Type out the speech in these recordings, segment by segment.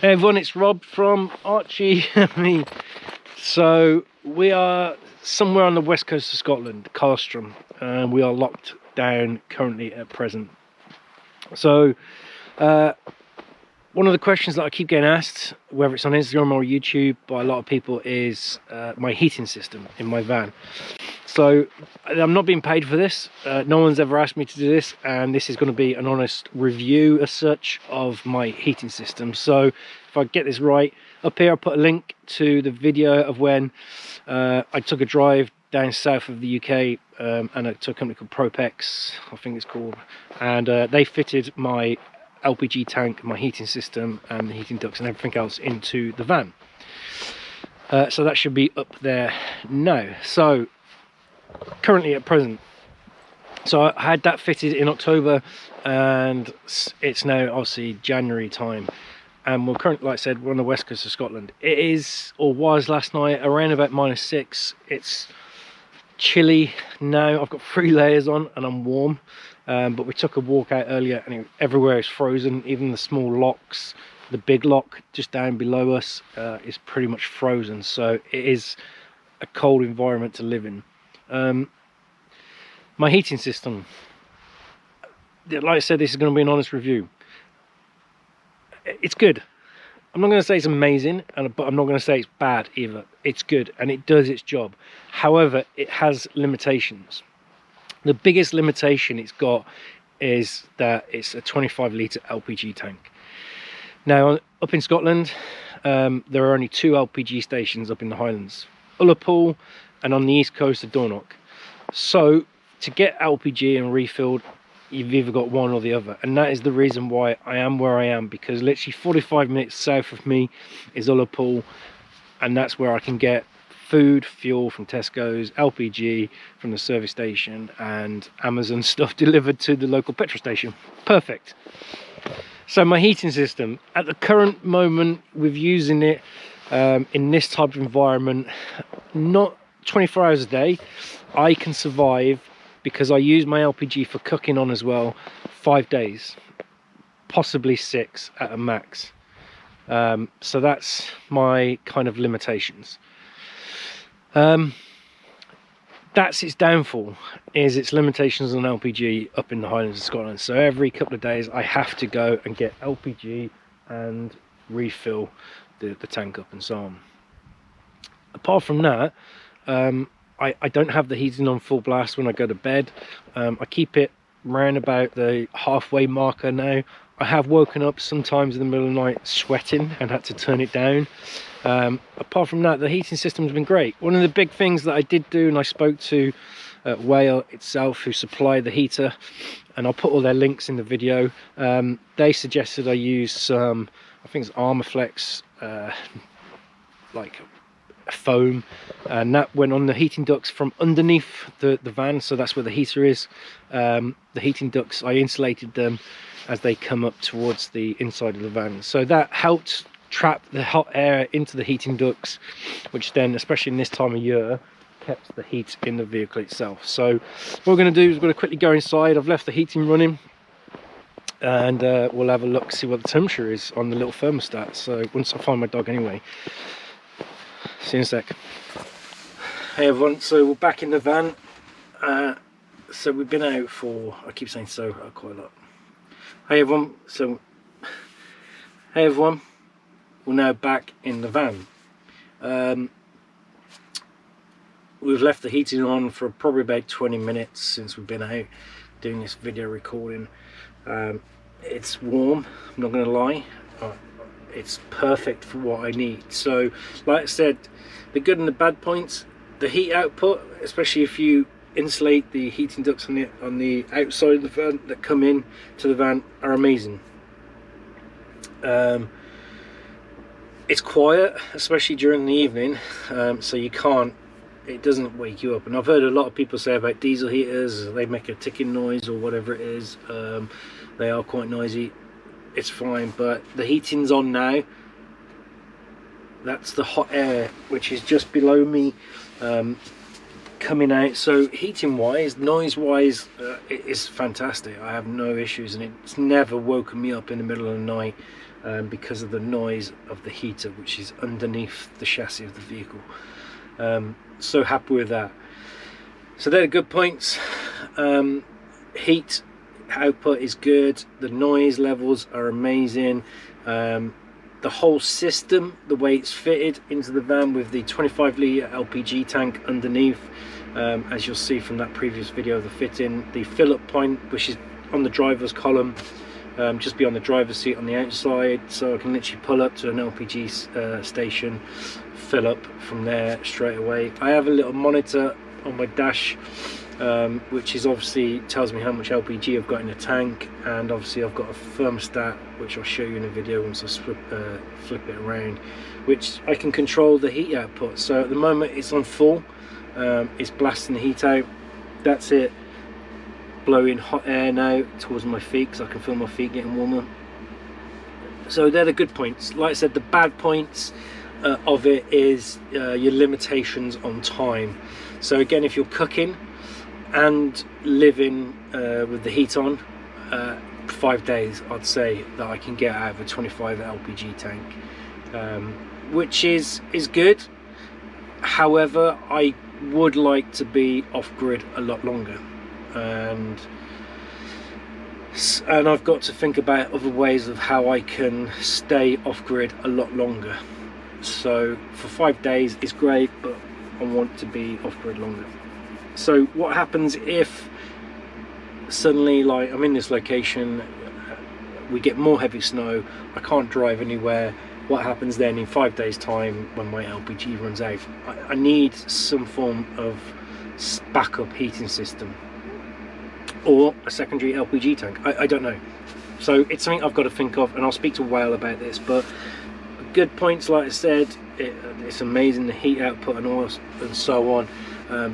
Hey everyone, it's Rob from Archie and me. So we are somewhere on the west coast of Scotland, Carstrom, and we are locked down currently at present. So one of the questions that I keep getting asked, whether it's on Instagram or YouTube by a lot of people, is my heating system in my van. So I'm not being paid for this, no one's ever asked me to do this, and this is going to be an honest review as such of my heating system. So if I get this right, up here I'll put a link to the video of when I took a drive down south of the UK and I took a company called Propex, I think it's called, and they fitted my LPG tank, my heating system and the heating ducts and everything else into the van. So that should be up there now. So currently at present, so I had that fitted in October and it's now obviously January time, and we're currently, like I said, we're on the west coast of Scotland. It is, or was last night, around about -6. It's chilly now. I've got 3 layers on and I'm warm, but we took a walk out earlier and everywhere is frozen. Even the small locks, the big lock just down below us is pretty much frozen, so it is a cold environment to live in. My heating system, like I said, this is going to be an honest review. It's good. I'm not going to say it's amazing, but I'm not going to say it's bad either. It's good and it does its job. However, it has limitations. The biggest limitation it's got is that it's a 25-litre LPG tank. Now, up in Scotland, there are only 2 LPG stations up in the Highlands, Ullapool and on the east coast of Dornoch. So to get LPG and refilled, you've either got one or the other, and that is the reason why I am where I am, because literally 45 minutes south of me is Ullapool, and that's where I can get food, fuel from Tesco's, LPG from the service station, and Amazon stuff delivered to the local petrol station. Perfect. So my heating system at the current moment, with using it in this type of environment, not 24 hours a day, I can survive, because I use my LPG for cooking on as well, 5 days, possibly 6 at a max. So that's my kind of limitations. That's its downfall, is its limitations on LPG up in the Highlands of Scotland. So every couple of days I have to go and get LPG and refill the tank up and so on. Apart from that, I don't have the heating on full blast when I go to bed. I keep it round about the halfway marker now. I have woken up sometimes in the middle of the night sweating and had to turn it down. Apart from that, the heating system's been great. One of the big things that I did do, and I spoke to Whale itself, who supply the heater, and I'll put all their links in the video. They suggested I use some, I think it's Armaflex, like foam, and that went on the heating ducts from underneath the van, so that's where the heater is. The heating ducts, I insulated them as they come up towards the inside of the van, so that helped trap the hot air into the heating ducts, which then, especially in this time of year, kept the heat in the vehicle itself. So what we're going to do is we're going to quickly go inside. I've left the heating running, and we'll have a look, see what the temperature is on the little thermostat. So once I find my dog anyway. See you in a sec. Hey everyone, so we're back in the van. So we've been out for, I keep saying so quite a lot. Hey everyone, we're now back in the van. We've left the heating on for probably about 20 minutes since we've been out doing this video recording. It's warm, I'm not gonna lie. It's perfect for what I need. So like I said, the good and the bad points, the heat output, especially if you insulate the heating ducts on the outside of the van that come in to the van, are amazing. It's quiet, especially during the evening, so it doesn't wake you up. And I've heard a lot of people say about diesel heaters, they make a ticking noise or whatever it is. They are quite noisy. It's fine, but the heating's on now. That's the hot air which is just below me, coming out. So heating wise, noise wise, it is fantastic. I have no issues, and it's never woken me up in the middle of the night because of the noise of the heater, which is underneath the chassis of the vehicle. So happy with that. So they're good points. Heat output is good, the noise levels are amazing, the whole system, the way it's fitted into the van with the 25-litre LPG tank underneath, as you'll see from that previous video of the fitting, the fill-up point, which is on the driver's column, just beyond the driver's seat on the outside, so I can literally pull up to an LPG station, fill up from there straight away. I have a little monitor on my dash, which is obviously tells me how much LPG I've got in the tank, and obviously I've got a thermostat, which I'll show you in a video once I flip it around, which I can control the heat output. So at the moment it's on full, it's blasting the heat out. That's it, blowing hot air now towards my feet because I can feel my feet getting warmer. So they're the good points. Like I said, the bad points of it is your limitations on time. So again, if you're cooking and living with the heat on, 5 days I'd say that I can get out of a 25 LPG tank, which is good. However, I would like to be off-grid a lot longer, and I've got to think about other ways of how I can stay off-grid a lot longer. So for 5 days is great, but I want to be off-grid longer. So what happens if suddenly, like, I'm in this location, we get more heavy snow, I can't drive anywhere? What happens then in 5 days time when my LPG runs out? I need some form of backup heating system or a secondary LPG tank. I don't know. So it's something I've got to think of, and I'll speak to Whale about this. But good points, like I said, it's amazing, the heat output and all and so on.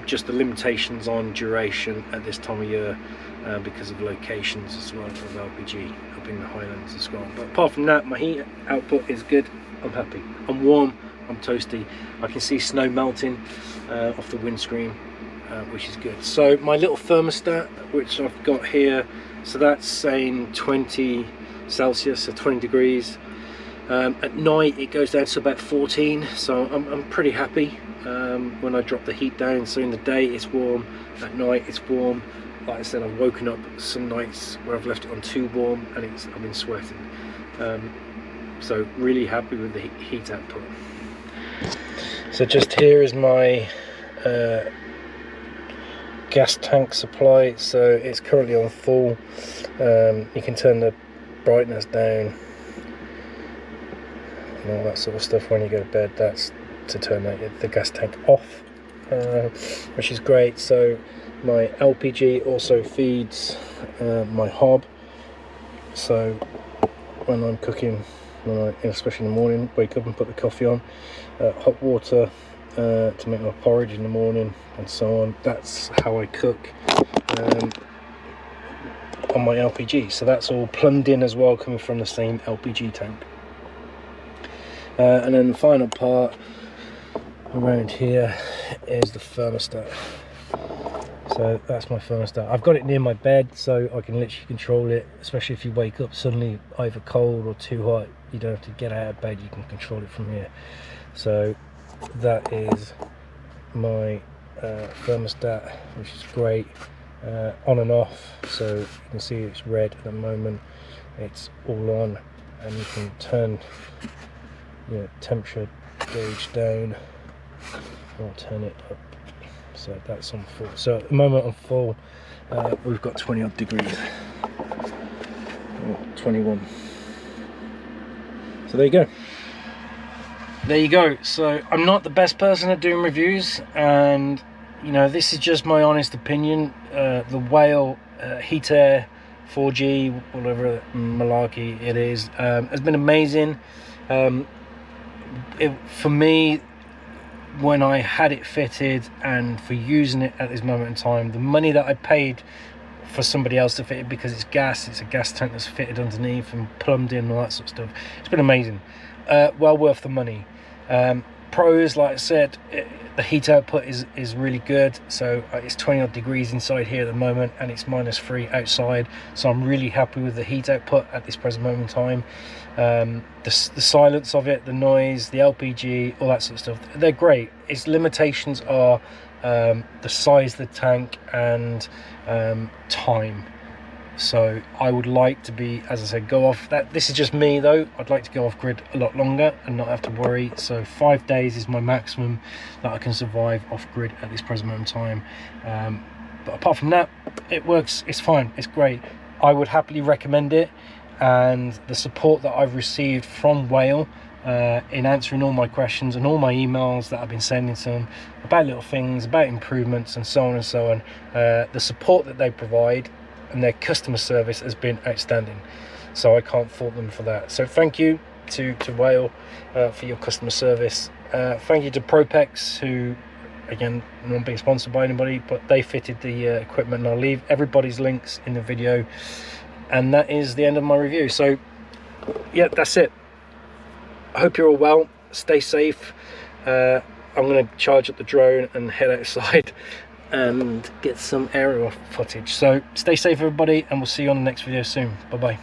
Just the limitations on duration at this time of year, because of locations as well of LPG up in the Highlands as well. But apart from that, my heat output is good. I'm happy. I'm warm, I'm toasty. I can see snow melting off the windscreen, which is good. So my little thermostat, which I've got here, so that's saying 20 Celsius, so 20 degrees. At night it goes down to about 14, so I'm pretty happy when I drop the heat down. So in the day it's warm, at night it's warm. Like I said, I've woken up some nights where I've left it on too warm and I've been sweating. So really happy with the heat output. So just here is my gas tank supply. So it's currently on full. You can turn the brightness down and all that sort of stuff when you go to bed. That's to turn the gas tank off, which is great. So my LPG also feeds my hob, so when I'm cooking, especially in the morning, wake up and put the coffee on, hot water to make my porridge in the morning and so on. That's how I cook on my LPG. So that's all plumbed in as well, coming from the same LPG tank. And then the final part around here is the thermostat. So that's my thermostat. I've got it near my bed, so I can literally control it, especially if you wake up suddenly either cold or too hot. You don't have to get out of bed, you can control it from here. So that is my thermostat, which is great. On and off, so you can see it's red at the moment. It's all on, and you can turn your temperature gauge down or turn it up. So that's on full. So at the moment on full, we've got 20 odd degrees, or 21. So there you go. There you go. So I'm not the best person at doing reviews, and you know, this is just my honest opinion. The Whale heat air 4G, whatever malarkey it is, has been amazing. For me, when I had it fitted and for using it at this moment in time, the money that I paid for somebody else to fit it, because it's gas, it's a gas tank that's fitted underneath and plumbed in and all that sort of stuff, it's been amazing. Well worth the money. pros, like I said, the heat output is really good. So it's 20 odd degrees inside here at the moment, and it's -3 outside, so I'm really happy with the heat output at this present moment in time. The silence of it, the noise, the LPG, all that sort of stuff, they're great. Its limitations are the size of the tank and time. So I would like to be, as I said, go off that. This is just me though, I'd like to go off grid a lot longer and not have to worry. So 5 days is my maximum that I can survive off grid at this present moment in time. But apart from that, it works, it's fine, it's great. I would happily recommend it, and the support that I've received from Whale in answering all my questions and all my emails that I've been sending to them about little things, about improvements and so on and so on, the support that they provide and their customer service has been outstanding, so I can't fault them for that. So thank you to Whale for your customer service. Thank you to Propex, who, again, not being sponsored by anybody, but they fitted the equipment, and I'll leave everybody's links in the video. And that is the end of my review. So yeah, that's it. I hope you're all well, stay safe. I'm going to charge up the drone and head outside and get some aerial footage. So stay safe everybody, and we'll see you on the next video soon. Bye bye.